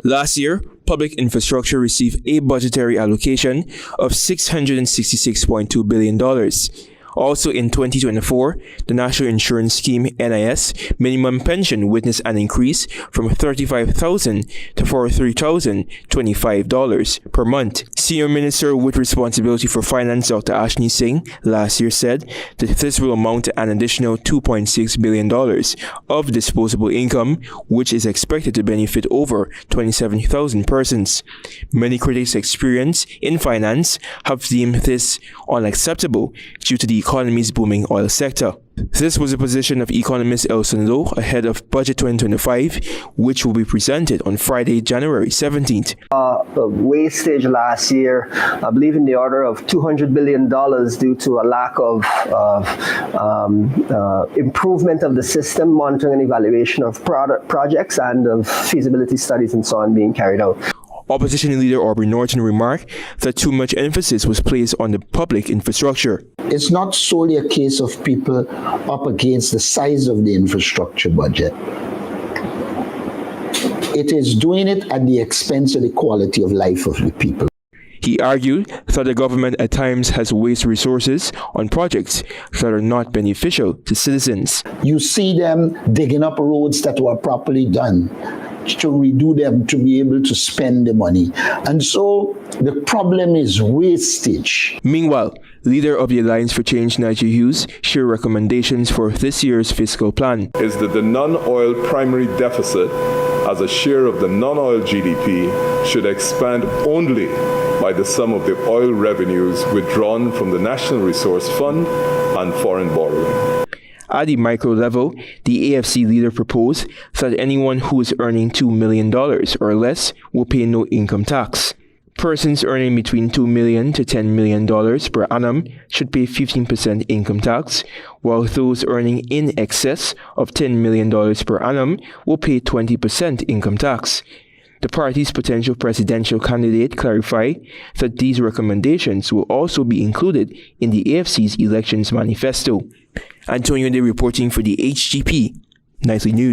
Last year, public infrastructure received a budgetary allocation of $666.2 billion. Also in 2024, the National Insurance Scheme NIS minimum pension witnessed an increase from $35,000 to $43,025 per month. Senior Minister with responsibility for finance Dr. Ashni Singh last year said that this will amount to an additional $2.6 billion of disposable income, which is expected to benefit over 27,000 persons. Many critics experienced in finance have deemed this unacceptable due to the economy's booming oil sector. This was the position of Economist Elson ahead of Budget 2025, which will be presented on Friday, January 17th. Wastage last year, I believe in the order of $200 billion due to a lack of improvement of the system, monitoring and evaluation of projects and of feasibility studies and so on being carried out. Opposition leader Aubrey Norton remarked that too much emphasis was placed on the public infrastructure. It's not solely a case of people up against the size of the infrastructure budget. It is doing it at the expense of the quality of life of the people. He argued that the government at times has wasted resources on projects that are not beneficial to citizens. You see them digging up roads that were properly done, to redo them to be able to spend the money. And so the problem is wastage. Meanwhile, leader of the Alliance for Change, Nigel Hughes, shared recommendations for this year's fiscal plan. Is that the non-oil primary deficit as a share of the non-oil GDP should expand only by the sum of the oil revenues withdrawn from the National Resource Fund and foreign borrowing. At the micro level, the AFC leader proposed that anyone who is earning $2 million or less will pay no income tax. Persons earning between $2 million to $10 million per annum should pay 15% income tax, while those earning in excess of $10 million per annum will pay 20% income tax. The party's potential presidential candidate clarified that these recommendations will also be included in the AFC's elections manifesto. Antonio Day reporting for the HGP Nightly News.